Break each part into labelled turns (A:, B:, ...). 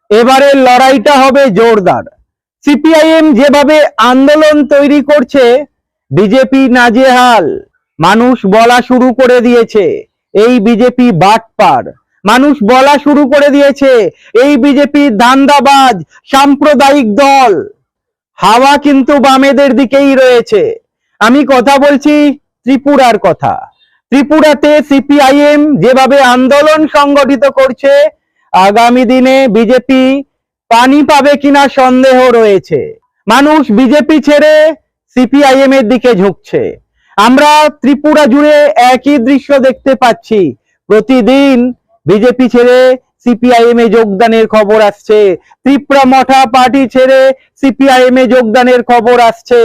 A: এবারে লড়াইটা হবে জোরদার। সিপিআইএম যেভাবে আন্দোলন তৈরি করছে, বিজেপি নাজেহাল। মানুষ বলা শুরু করে দিয়েছে এই বিজেপি বাটপার। মানুষ বলা শুরু করে দিয়েছে এই বিজেপি ধান্দাবাজ সাম্প্রদায়িক দল। হাওয়া কিন্তু বামেদের দিকেই রয়েছে। আমি কথা বলছি ত্রিপুরার কথা। ত্রিপুরাতে সিপিআইএম যেভাবে আন্দোলন সংগঠিত করছে, আগামী দিনে বিজেপি পানি পাবে কিনা সন্দেহ রয়েছে। মানুষ বিজেপি ছেড়ে সিপিআইএম এর দিকে ঝুঁকছে। আমরা ত্রিপুরা জুড়ে একই দৃশ্য দেখতে পাচ্ছি। প্রতিদিন বিজেপি ছেড়ে সিপিআইএম এ যোগদানের খবর আসছে, ত্রিপুরা মঠা পার্টি ছেড়ে সিপিআইএম এ যোগদানের খবর আসছে।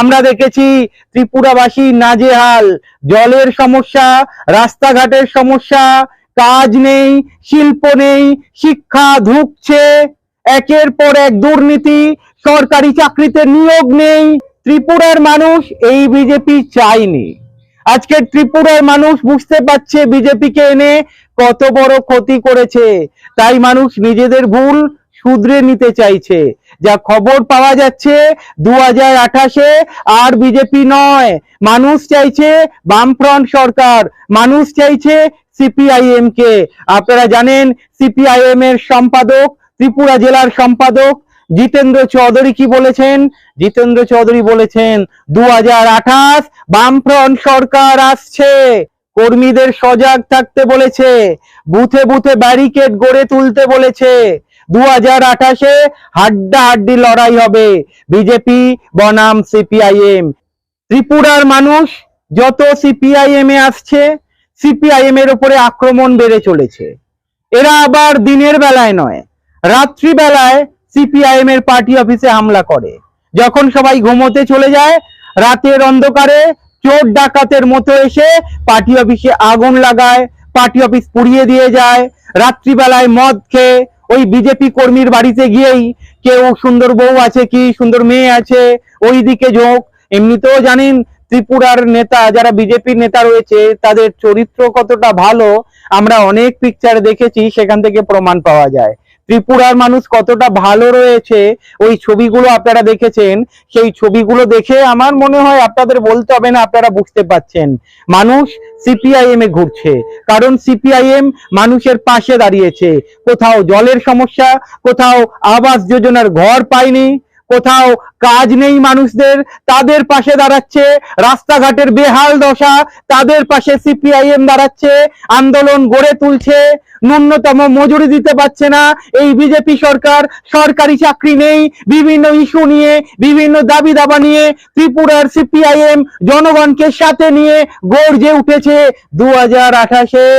A: আমরা দেখেছি ত্রিপুরাবাসী নাজেহাল। জলের সমস্যা, রাস্তাঘাটের সমস্যা, কাজ নেই, শিল্প নেই, শিক্ষা ধুঁকছে, একের পর এক দুর্নীতি, সরকারি চাকরিতে নিয়োগ নেই। ত্রিপুরার মানুষ এই বিজেপি চায়নি। আজকে ত্রিপুরার মানুষ বুঝতে পারছে বিজেপিকে এনে কত বড় ক্ষতি করেছে। তাই মানুষ নিজেদের ভুল শুধরে নিতে চাইছে। যা খবর পাওয়া যাচ্ছে 2028-এ আর বিজেপি নয়, মানুষ চাইছে বামফ্রন্ট সরকার, মানুষ চাইছে সিপিআইএম কে। আপনারা জানেন সিপিআইএম এর সম্পাদক, ত্রিপুরা জেলার সম্পাদক জিতেন্দ্র চৌধুরী কি বলেছেন? জিতেন্দ্র চৌধুরী বলেছেন 2028 বামফ্রন্ট সরকার আসছে। কর্মীদের সজাগ থাকতে বলেছে, বুথে বুথে ব্যারিকেড গড়ে তুলতে বলেছে। 2028-এ হাড্ডাহাড্ডি লড়াই হবে বিজেপি বনাম সিপিআইএম। ত্রিপুরার মানুষ যত সিপিআইএম এ আসছে, সিপিআইএম এর উপরে আক্রমণ বেড়ে চলেছে। এরা আবার দিনের বেলায় নয়, রাত্রি বেলায় সিপিআইএম এর পার্টি অফিসে হামলা করে। যখন সবাই ঘুমোতে চলে যায়, রাতের অন্ধকারে চোর ডাকাতের মতো এসে পার্টি অফিসে আগুন লাগায়, পার্টি অফিস পুড়িয়ে দিয়ে যায়। রাত্রিবেলায় মদ খেয়ে ওই বিজেপি কর্মীর বাড়িতে গিয়েই কেউ সুন্দর বউ আছে কি সুন্দর মেয়ে আছে ওই দিকে ঝোঁক। এমনিতেও জানেন ত্রিপুরার নেতা, যারা বিজেপির নেতা রয়েছে, তাদের চরিত্র কতটা ভালো আমরা অনেক পিকচার দেখেছি, সেখান থেকে প্রমাণ পাওয়া যায়। ত্রিপুরার মানুষ কতটা ভালো রয়েছে ওই ছবিগুলো আপনারা দেখেছেন। সেই ছবিগুলো দেখে আমার মনে হয় আপনাদের বলতে হবে না, আপনারা বুঝতে পাচ্ছেন মানুষ সিপিআইএম এ ঘুরছে। কারণ সিপিআইএম মানুষের পাশে দাঁড়িয়েছে। কোথাও জলের সমস্যা, কোথাও আবাস যোজনার ঘর পায়নি, কোথাও কাজ নেই মানুষদের, তাদের পাশে দাঁড়াচ্ছে। রাস্তাঘাটের বেহাল দশা, তাদের পাশে সিপিআইএম দাঁড়াচ্ছে, আন্দোলন গড়ে তুলছে। ন্যূনতম মজুরি দিতে পারছে না এই বিজেপি সরকার, সরকারি চাকরি নেই, বিভিন্ন ইস্যু নিয়ে, বিভিন্ন দাবি দাবা নিয়ে ত্রিপুরার সিপিআইএম জনগণকে সাথে নিয়ে গর্জে উঠেছে। 2028-এ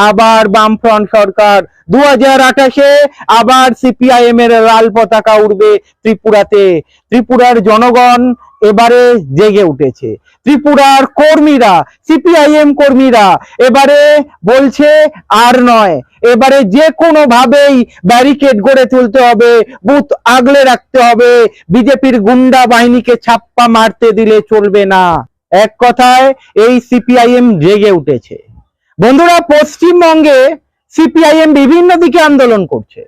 A: আবার বামফ্রন্ট সরকার, 2028-এ আবার সিপিআইএম এর লাল পতাকা উড়বে ত্রিপুরাতে। ত্রিপুরার জনগণ এবারে জেগে উঠেছে। ত্রিপুরার কর্মীরা, সিপিআইএম কর্মীরা এবারে বলছে আর নয়, এবারে যে কোনো ভাবেই ব্যারিকেড গড়ে তুলতে হবে, বুথ আগলে রাখতে হবে, বিজেপির গুন্ডা বাহিনীকে ছাপ্পা মারতে দিলে চলবে না। এক কথায় এই সিপিআইএম জেগে উঠেছে। বন্ধুরা, পশ্চিমবঙ্গে সিপিআইএম বিভিন্ন দিকে আন্দোলন করছে,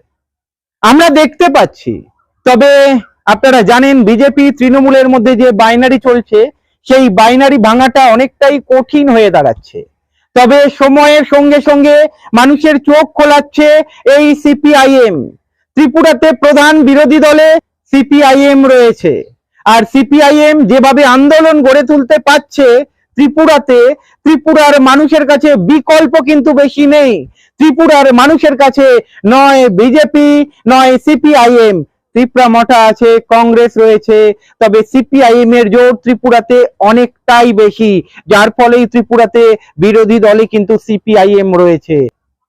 A: আমরা দেখতে পাচ্ছি। তবে আপনারা জানেন বিজেপি তৃণমূলের মধ্যে যে বাইনারি চলছে, সেই বাইনারি ভাঙাটা অনেকটাই কঠিন হয়ে দাঁড়াচ্ছে। তবে সময়ের সঙ্গে সঙ্গে মানুষের চোখ খোলাচ্ছে এই সিপিআইএম। ত্রিপুরাতে প্রধান বিরোধী দলে সিপিআইএম রয়েছে। আর সিপিআইএম যেভাবে আন্দোলন গড়ে তুলতে পারছে ত্রিপুরাতে, ত্রিপুরার মানুষের কাছে বিকল্প কিন্তু বেশি নেই। ত্রিপুরার মানুষের কাছে নয় বিজেপি, নয় সিপিআইএম, ত্রিপুরা মঠা আছে, কংগ্রেস রয়েছে, তবে সিপিআইএম এর জোর ত্রিপুরাতে অনেকটাই বেশি, যার ফলেই ত্রিপুরাতে বিরোধী দলে কিন্তু সিপিআইএম রয়েছে।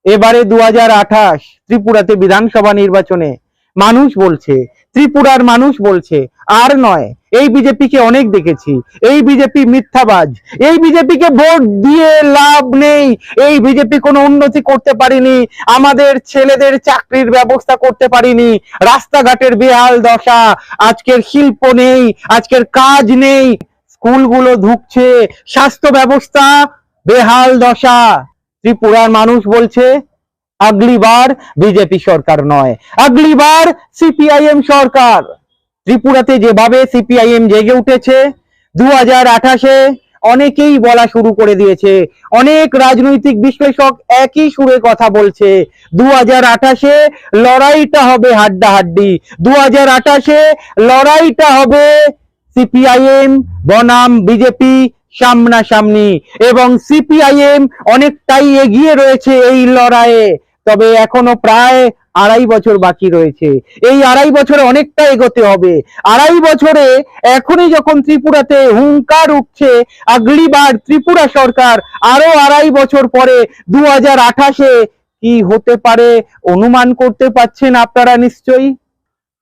A: এবারে 2028 ত্রিপুরাতে বিধানসভা নির্বাচনে মানুষ বলছে, ত্রিপুরার মানুষ বলছে আর নয়, এই বিজেপিকে অনেক দেখেছি, এই বিজেপি মিথ্যাবাজ, এই বিজেপিকে ভোট দিয়ে লাভ নেই, এই বিজেপি কোনো উন্নতি করতে পারেনি, আমাদের ছেলেদের চাকরির ব্যবস্থা করতে পারেনি, রাস্তাঘাটের বেহাল দশা, আজকের শিল্প নেই, আজকের কাজ নেই, স্কুলগুলো ধুঁকছে, স্বাস্থ্য ব্যবস্থা বেহাল দশা। ত্রিপুরার মানুষ বলছে আগলি বার বিজেপি সরকার নয়, আগলি বার সিপিআইএম সরকার। ত্রিপুরাতে যেভাবে সিপিআইএম জেগে উঠেছে 2028-এ অনেকেই বলা শুরু করে দিয়েছে, অনেক রাজনৈতিক বিশ্লেষক একই সুরে কথা বলছে 2028-এ লড়াইটা হবে হাড্ডাহাড্ডি, 2028-এ লড়াইটা হবে সিপিআইএম বনাম বিজেপি সামনাসামনি, এবং সিপিআইএম অনেকটাই এগিয়ে রয়েছে এই লড়াইয়ে। তবে এখনো প্রায় 2.5 বছর বাকি রয়েছে, এই 2.5 বছরে অনেকটা এগোতে হবে। 2.5 বছরে এখনই যখন ত্রিপুরাতে হুঙ্কার উঠছে আগলিবার ত্রিপুরা সরকার, আরো 2.5 বছর পরে 2028-এ কি হতে পারে অনুমান করতে পারছেন আপনারা নিশ্চয়ই।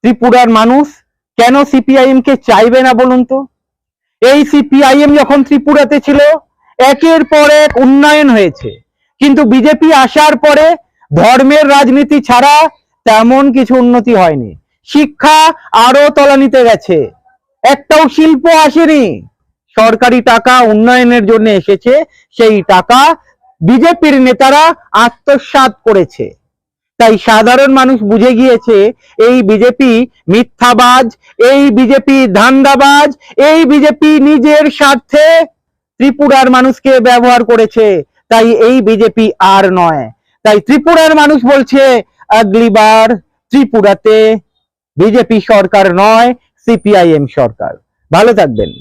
A: ত্রিপুরার মানুষ কেন সিপিআইএম কে চাইবে না বলুন তো? এই সিপিআইএম যখন ত্রিপুরাতে ছিল একের পর এক উন্নয়ন হয়েছে, কিন্তু বিজেপি আসার পরে ধর্মের রাজনীতি ছাড়া তেমন কিছু উন্নতি হয়নি। শিক্ষা আরো তলানিতে গেছে, একটাও শিল্প আসেনি। সরকারি টাকা উন্নয়নের জন্য এসেছে, সেই টাকা বিজেপির নেতারা আত্মসাৎ করেছে। তাই সাধারণ মানুষ বুঝে গিয়েছে এই বিজেপি মিথ্যাবাজ, এই বিজেপি ধান্দাবাজ, এই বিজেপি নিজের স্বার্থে ত্রিপুরার মানুষকে ব্যবহার করেছে। তাই এই বিজেপি আর নয়। তাই ত্রিপুরার মানুষ বলছে আগলিবার ত্রিপুরাতে বিজেপি সরকার নয়, সিপিআইএম সরকার। ভালো থাকবেন।